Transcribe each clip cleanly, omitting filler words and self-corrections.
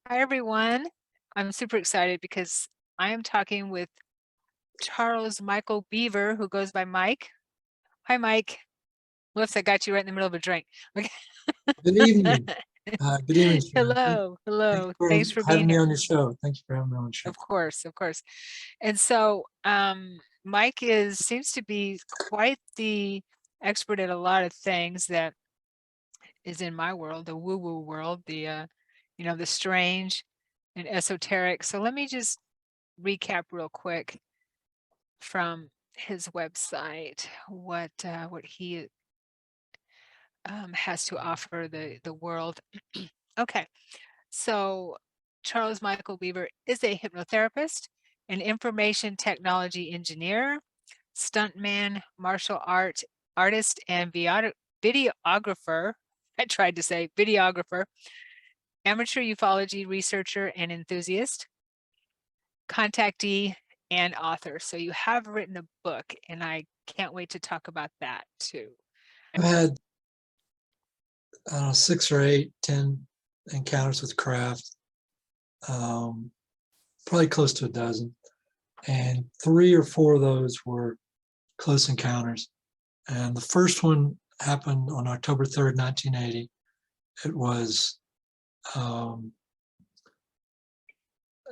Hi, everyone. I'm super excited because I am talking with Charles Michael Beaver, who goes by Mike. Hi, Mike. Whoops, I got you right in the middle of a drink. Okay. Good evening. Good evening, Sharon. Hello, Thank you hello. for Thanks for being having me here. on your show. Thank you for having me on the show. Of course, of course. And so, Mike seems to be quite the expert at a lot of things that is in my world, the woo-woo world, the strange and esoteric. So let me just recap real quick from his website what he has to offer the world. Okay, so Charles Michael Beaver is a hypnotherapist, an information technology engineer, stuntman, martial art artist, and videographer. I tried to say videographer, amateur ufology researcher and enthusiast, contactee, and author. So you have written a book, and I can't wait to talk about that too. I've had, I don't know, 6 or 8, 10 encounters with craft, um, probably close to a dozen. And 3 or 4 of those were close encounters. And the first one happened on October 3rd, 1980. It was um,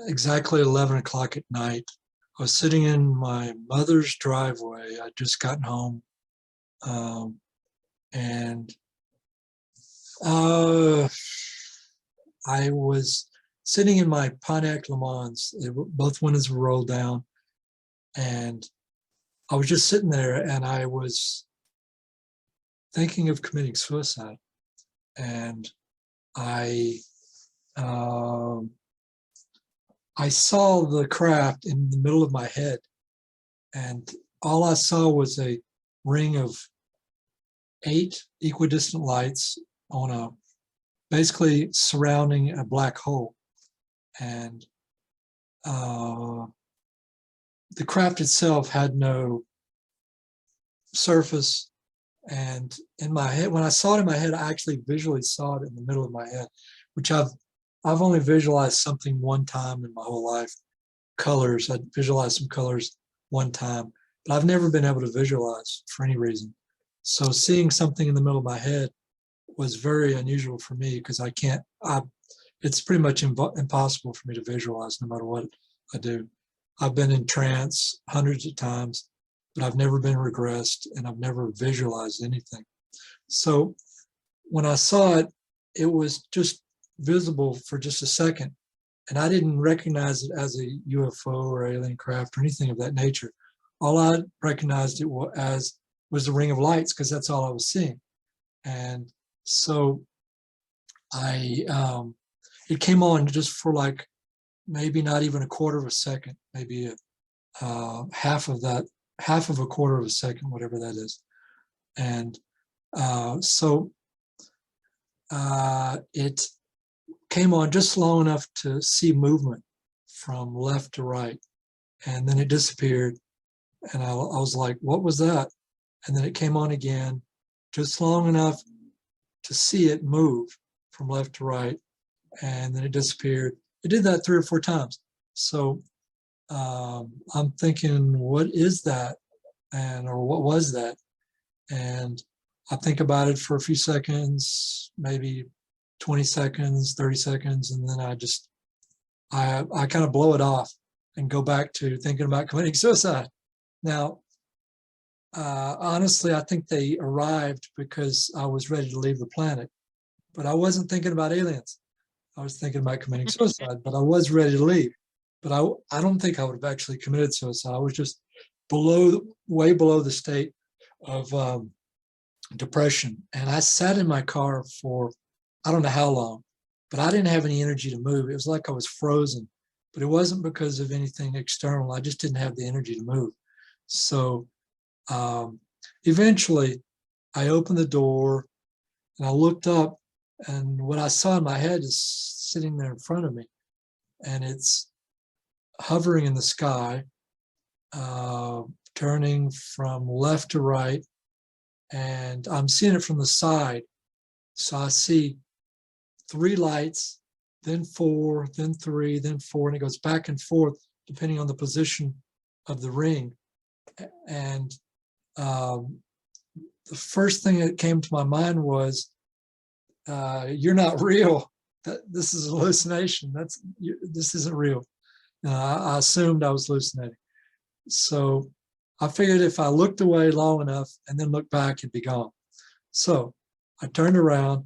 exactly 11 o'clock at night. I was sitting in my mother's driveway. I'd just gotten home. Um, and Uh, I was sitting in my Pontiac Le Mans. Both windows were rolled down, and I was just sitting there, and I was thinking of committing suicide. And I, um, I saw the craft in the middle of my head, and all I saw was a ring of 8 equidistant lights on a basically surrounding a black hole. And uh, the craft itself had no surface. And in my head, when I saw it in my head, I actually visually saw it in the middle of my head, which I've only visualized something one time in my whole life. Colors, I visualized some colors one time, but I've never been able to visualize for any reason. So seeing something in the middle of my head was very unusual for me because it's pretty much impossible for me to visualize no matter what I do. I've been in trance hundreds of times, but I've never been regressed and I've never visualized anything. So when I saw it, it was just visible for just a second. And I didn't recognize it as a UFO or alien craft or anything of that nature. All I recognized it as was the ring of lights because that's all I was seeing. And so it came on just for like maybe not even a quarter of a second, maybe half of that, half of a quarter of a second, whatever that is. And it came on just long enough to see movement from left to right. And then it disappeared. And I was like, what was that? And then it came on again, just long enough to see it move from left to right. And then it disappeared. It did that 3 or 4 times. So I'm thinking, what is that? Or what was that? And I think about it for a few seconds, maybe 20 seconds, 30 seconds, and then I kind of blow it off and go back to thinking about committing suicide. Now, honestly, I think they arrived because I was ready to leave the planet, but I wasn't thinking about aliens. I was thinking about committing suicide, but I was ready to leave. But I don't think I would have actually committed suicide. I was just way below the state of depression. And I sat in my car for, I don't know how long, but I didn't have any energy to move. It was like I was frozen, but it wasn't because of anything external. I just didn't have the energy to move. So eventually I opened the door and I looked up, and what I saw in my head is sitting there in front of me, and it's hovering in the sky, turning from left to right, and I'm seeing it from the side. So I see 3 lights then 4, then 3, then 4, and it goes back and forth depending on the position of the ring. And the first thing that came to my mind was, you're not real. This is a hallucination. This isn't real. I assumed I was hallucinating. So I figured if I looked away long enough and then looked back, it'd be gone. So I turned around,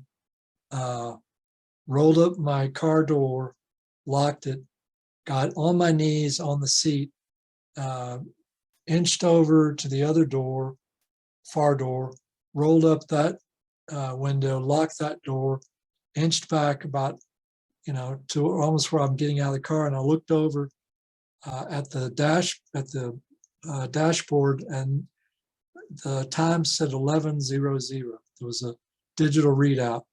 rolled up my car door, locked it, got on my knees on the seat, inched over to the other door, far door, rolled up that window, locked that door, inched back about, to almost where I'm getting out of the car, and I looked over at the dashboard, and the time said 11:00. There was a digital readout,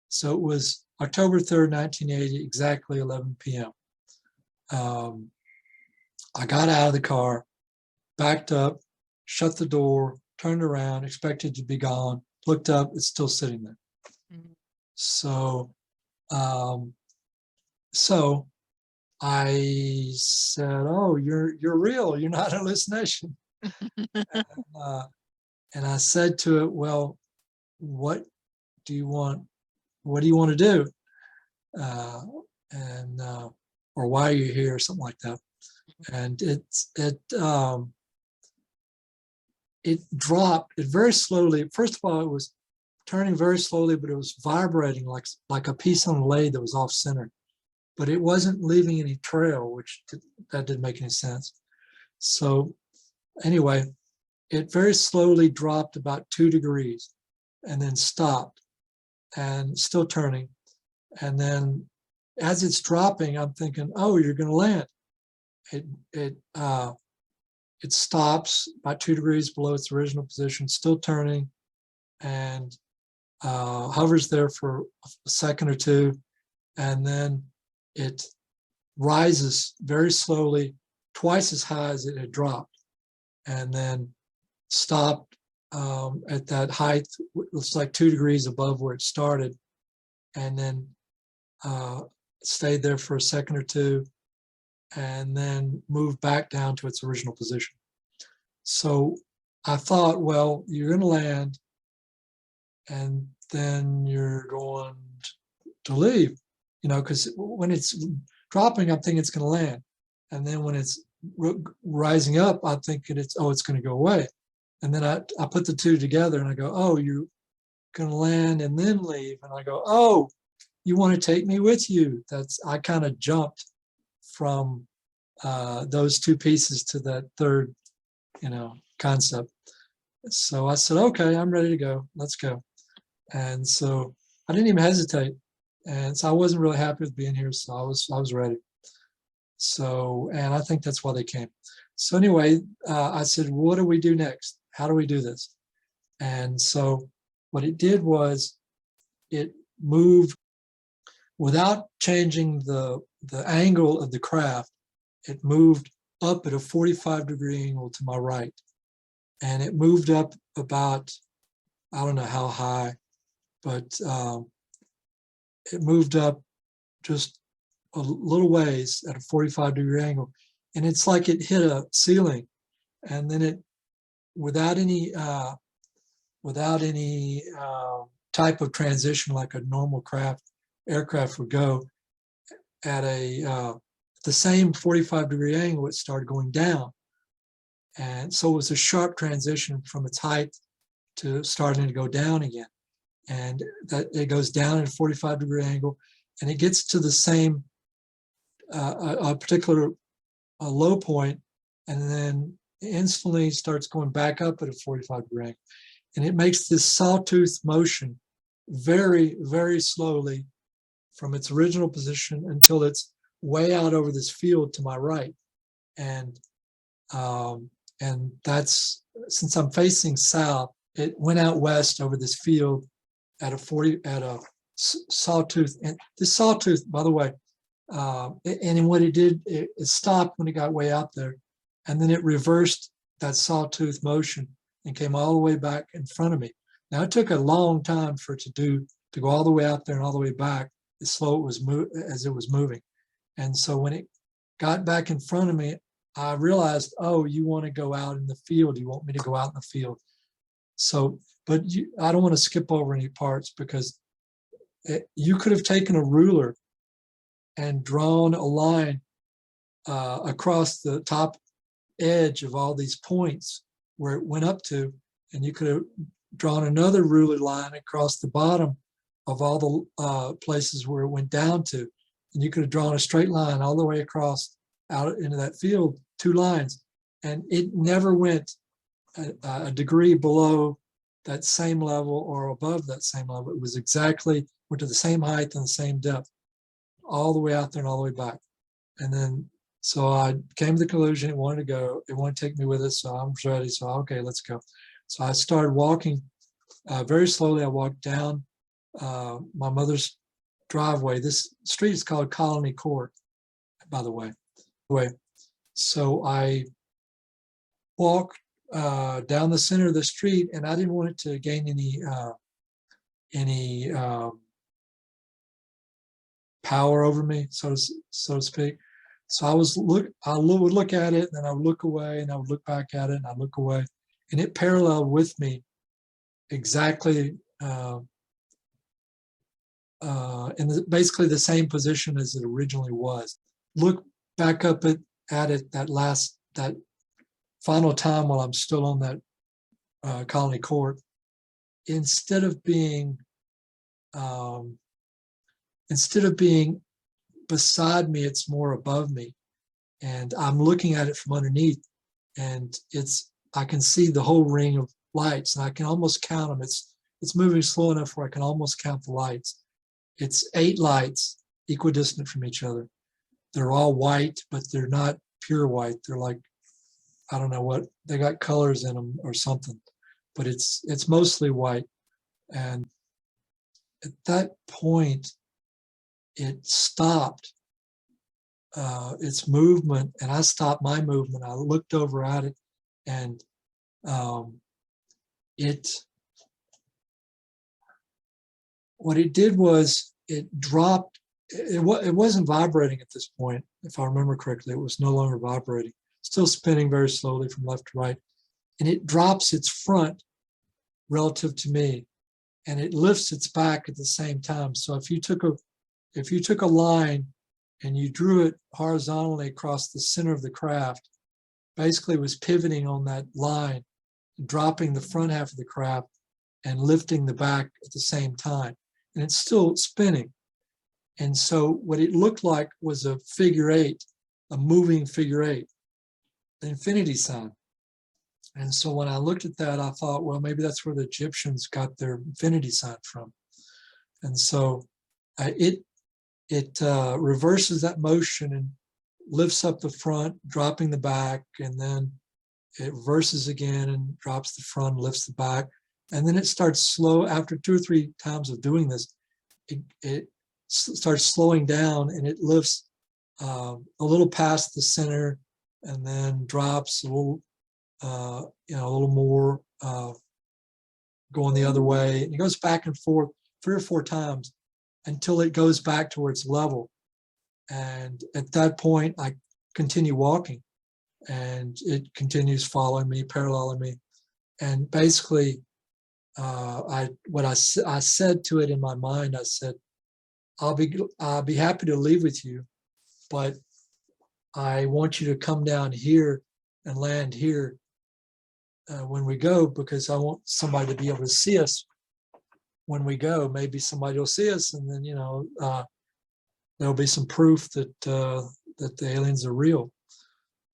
so it was October 3rd, 1980, exactly 11 p.m. I got out of the car, backed up, shut the door, turned around, expected to be gone, looked up, it's still sitting there. Mhm. So, so I said, "Oh, you're real. You're not a hallucination." Uh, and I said to it, "Well, what do you want? What do you want to do? Uh, and or why are you here?" Or something like that. And it dropped it very slowly. First of all, it was turning very slowly, but it was vibrating like a piece on a lathe that was off center. But it wasn't leaving any trail, that didn't make any sense. So anyway, it very slowly dropped about 2 degrees and then stopped and still turning. And then as it's dropping, I'm thinking, oh, you're going to land. It stops about 2 degrees below its original position, still turning, and hovers there for a second or two, and then it rises very slowly, twice as high as it had dropped, and then stopped at that height. It's like 2 degrees above where it started, and then stayed there for a second or two, and then moved back down to its original position. So I thought, well, you're going to land, and then you're going to leave, because when it's dropping, I'm thinking it's going to land. And then when it's rising up, I'm thinking it's going to go away. And then I put the two together and I go, oh, you're going to land and then leave. And I go, oh, you want to take me with you? I kind of jumped from those two pieces to that third, concept. So I said, okay, I'm ready to go. Let's go. And so I didn't even hesitate. And so I wasn't really happy with being here. So I was ready. So, and I think that's why they came. So anyway, I said, what do we do next? How do we do this? And so what it did was it moved without changing the angle of the craft. It moved up at a 45-degree angle to my right. And it moved up about, I don't know how high, but it moved up just a little ways at a 45-degree angle. And it's like it hit a ceiling. And then it, without any type of transition like a normal aircraft would go, at the same 45-degree angle, it started going down. And so it was a sharp transition from its height to starting to go down again. And that it goes down at a 45-degree angle, and it gets to the same a particular low point, and then instantly starts going back up at a 45-degree angle. And it makes this sawtooth motion very, very slowly from its original position until it's way out over this field to my right. And that's, since I'm facing south, it went out west over this field at a sawtooth. And this sawtooth, by the way, and what it did, it stopped when it got way out there, and then it reversed that sawtooth motion and came all the way back in front of me. Now it took a long time for it to go all the way out there and all the way back. slow as it was moving. And so when it got back in front of me, I realized, oh, you want to go out in the field. You want me to go out in the field. So, but I don't want to skip over any parts, because you could have taken a ruler and drawn a line across the top edge of all these points where it went up to, and you could have drawn another ruler line across the bottom of all the places where it went down to, and you could have drawn a straight line all the way across out into that field, 2 lines, and it never went a degree below that same level or above that same level. It was exactly, went to the same height and the same depth, all the way out there and all the way back. And then, so I came to the conclusion it wanted to go, it wanted to take me with it. So I was ready. So, okay, let's go. So I started walking very slowly. I walked down my mother's driveway. This street is called Colony Court, by the way. So I walked down the center of the street, and I didn't want it to gain any power over me, so to speak. So I would look at it, and then I would look away, and I would look back at it, and I'd look away, and it paralleled with me exactly in basically the same position as it originally was. Look back up at it that final time while I'm still on that Colony Court. Instead of being beside me, it's more above me, and I'm looking at it from underneath, and I can see the whole ring of lights, and I can almost count them. It's moving slow enough where I can almost count the lights. It's 8 lights equidistant from each other. They're all white, but they're not pure white. They're like, I don't know what, they got colors in them or something, but it's mostly white. And at that point, it stopped its movement, and I stopped my movement. I looked over at it, and what it did was it dropped. It wasn't vibrating at this point, if I remember correctly. It was no longer vibrating, still spinning very slowly from left to right, and it drops its front relative to me, and it lifts its back at the same time. So if you took a line and you drew it horizontally across the center of the craft, basically it was pivoting on that line, dropping the front half of the craft and lifting the back at the same time. And it's still spinning. And so what it looked like was a figure 8, a moving figure 8, the infinity sign. And so when I looked at that, I thought, well, maybe that's where the Egyptians got their infinity sign from. And so it reverses that motion and lifts up the front, dropping the back, and then it reverses again and drops the front, lifts the back, and then it starts slow. After 2 or 3 times of doing this, it starts slowing down, and it lifts a little past the center, and then drops a little, a little more, going the other way. And it goes back and forth 3 or 4 times until it goes back to where it's level. And at that point, I continue walking, and it continues following me, paralleling me. And basically, I said to it in my mind, I said, I'll be happy to leave with you, but I want you to come down here and land here when we go, because I want somebody to be able to see us when we go. Maybe somebody will see us, and then there'll be some proof that that the aliens are real.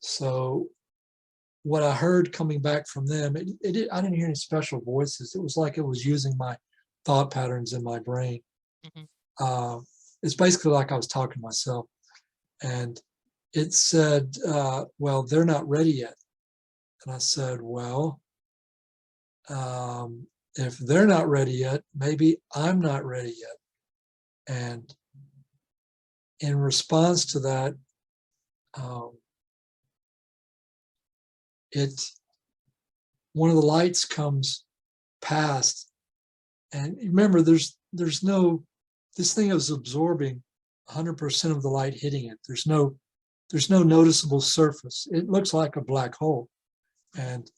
So what I heard coming back from them, I didn't hear any special voices. It was like it was using my thought patterns in my brain. Mm-hmm. It's basically like I was talking to myself, and it said, well, they're not ready yet. And I said, well, if they're not ready yet, maybe I'm not ready yet. And in response to that, one of the lights comes past, and remember, there's no this thing is absorbing 100% of the light hitting it. There's no noticeable surface. It looks like a black hole, and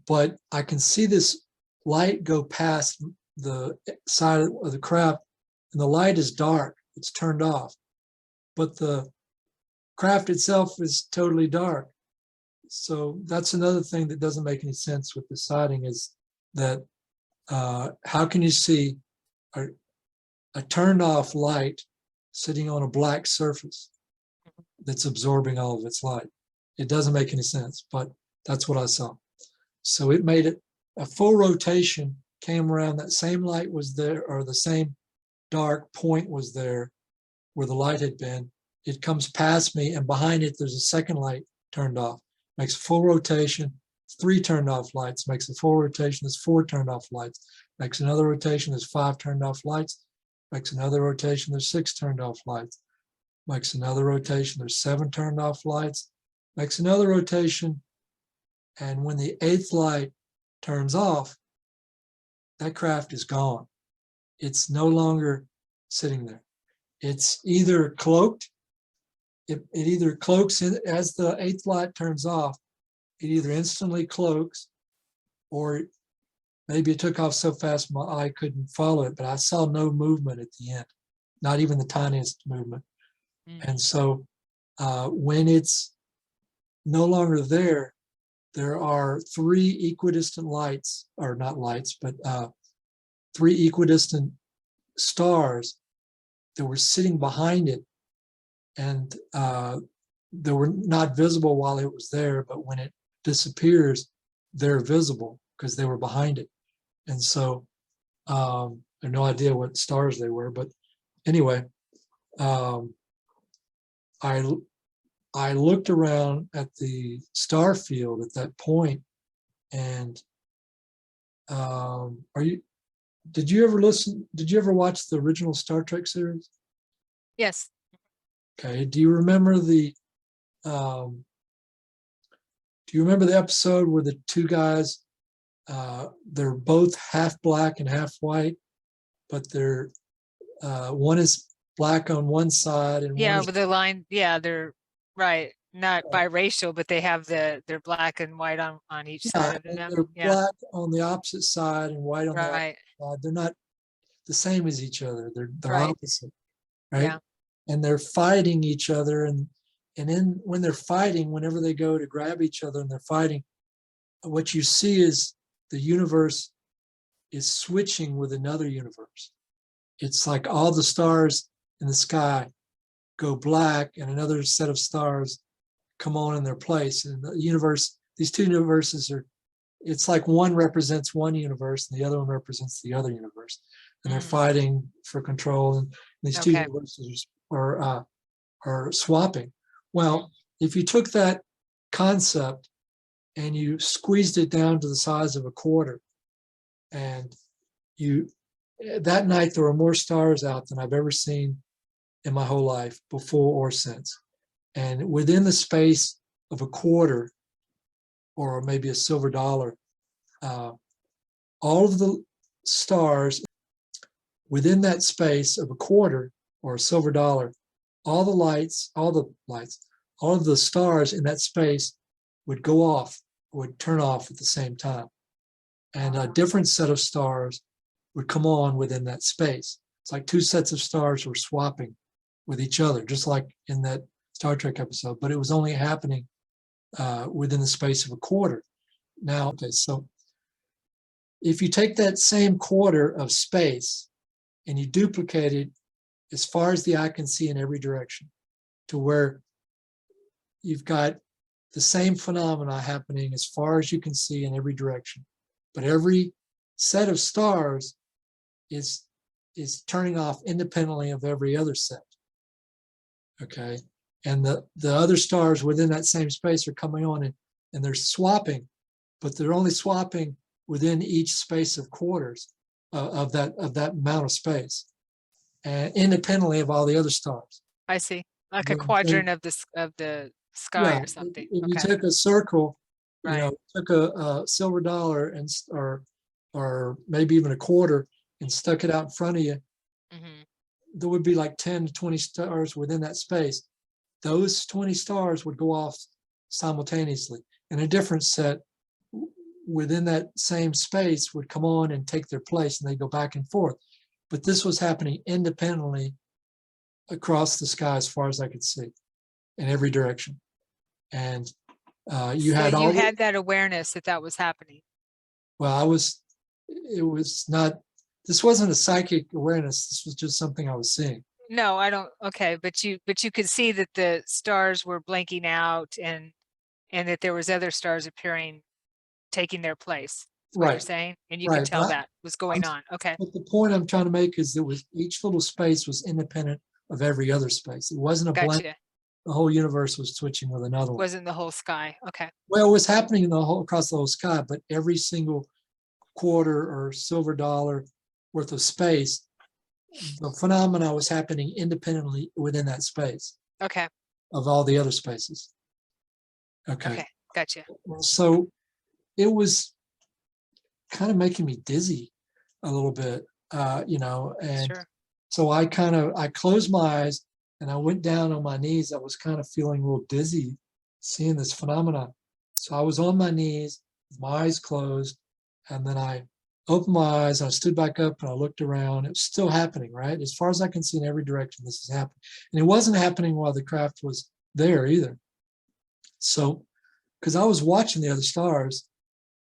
but I can see this light go past the side of the craft, and the light is dark. It's turned off, but the craft itself is totally dark. So that's another thing that doesn't make any sense with the sighting, is that how can you see a turned off light sitting on a black surface that's absorbing all of its light? It doesn't make any sense, but that's what I saw. So it made it a full rotation, came around, that same light was there, or the same dark point was there where the light had been. It comes past me, and behind it there's a second light turned off. Makes a full rotation, 3 turned off lights. Makes a full rotation, there's 4 turned off lights. Makes another rotation, there's 5 turned off lights. Makes another rotation, there's 6 turned off lights. Makes another rotation, there's 7 turned off lights. Makes another rotation, and when the 8th light turns off, that craft is gone. It's no longer sitting there. It's either cloaked, it either cloaks in, as the 8th light turns off, it either instantly cloaks, or maybe it took off so fast my eye couldn't follow it, but I saw no movement at the end, not even the tiniest movement. And so when it's no longer there, there are 3 equidistant lights, or not lights, but 3 equidistant stars that were sitting behind it, and they were not visible while it was there, but when it disappears, they're visible because they were behind it. And so I have no idea what stars they were, but anyway, I looked around at the star field at that point, and did you ever watch the original Star Trek series? Yes. Okay. Do you remember the episode where the 2 guys, they're both half black and half white, but they're one is black on one side and one Yeah, is with the line, yeah, they're right, not biracial, but they have they're black and white on each side of and them. they're Yeah, black on the opposite side and white on the opposite right, side. They're not the same as each other. They're right. opposite, right? Yeah. And they're fighting each other, and then when they're fighting, whenever they go to grab each other and they're fighting, what you see is the universe is switching with another universe. It's like all the stars in the sky go black and another set of stars come on in their place. And the universe, these 2 universes are, it's like one represents one universe and the other one represents the other universe. And they're fighting for control. And these 2 Okay. universes are swapping. Well, if you took that concept and you squeezed it down to the size of a quarter, and that night there were more stars out than I've ever seen in my whole life, before or since. And within the space of a quarter, or maybe a silver dollar, all of the stars within that space of a quarter or a silver dollar, all of the stars in that space would go off, would turn off at the same time. And a different set of stars would come on within that space. It's like 2 sets of stars were swapping with each other, just like in that Star Trek episode, but it was only happening within the space of a quarter. Now, okay, so if you take that same quarter of space and you duplicate it as far as the eye can see in every direction, to where you've got the same phenomena happening as far as you can see in every direction, but every set of stars is turning off independently of every other set. Okay, and the other stars within that same space are coming on, and they're swapping, but they're only swapping within each space of quarters of that amount of space, and independently of all the other stars. I see. Like a You know what I'm saying? quadrant of the sky Yeah, or something. if you Okay. took a circle, Right. took a silver dollar or maybe even a quarter, and stuck it out in front of you, Hmm. there would be like 10 to 20 stars within that space. Those 20 stars would go off simultaneously, and a different set within that same space would come on and take their place, and they go back and forth. But this was happening independently across the sky as far as I could see in every direction. And you So had you all the, had that awareness that that was happening. well, it was not, this wasn't a psychic awareness. This was just something I was seeing. No, I don't. Okay, but you could see that the stars were blanking out, and that there was other stars appearing, taking their place. That's what you're Right, saying, and you could right. tell that was I'm, going on. Okay, but the point I'm trying to make is that was each little space was independent of every other space. It wasn't a blank. gotcha. The whole universe was switching with another one. Wasn't the whole sky. Okay, Well, it was happening in the whole across the whole sky, but every single quarter or silver dollar worth of space, the phenomena was happening independently within that space okay, of all the other spaces. Okay. okay, gotcha. So it was kind of making me dizzy a little bit, and Sure. so I closed my eyes and I went down on my knees. I was kind of feeling a little dizzy seeing this phenomena. So I was on my knees, with my eyes closed, and then I opened my eyes and I stood back up and I looked around. It was still happening, right? As far as I can see in every direction, this is happening. And it wasn't happening while the craft was there either. So, because I was watching the other stars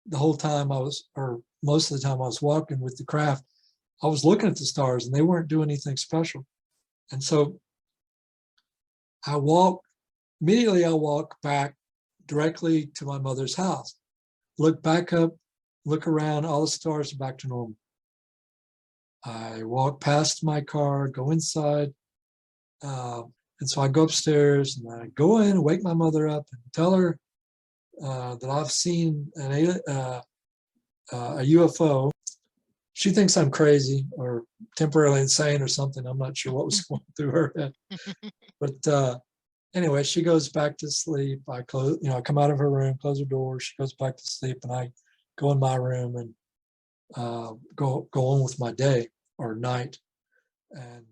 the whole time or most of the time I was walking with the craft, I was looking at the stars and they weren't doing anything special. And so I immediately I walk back directly to my mother's house, look back up, look around, all the stars are back to normal. I walk past my car, go inside, and so I go upstairs and I go in and wake my mother up and tell her that I've seen a UFO. She thinks I'm crazy or temporarily insane or something. I'm not sure what was going through her head. But anyway, she goes back to sleep. I I come out of her room, close her door. She goes back to sleep, and I go in my room and go on with my day or night. And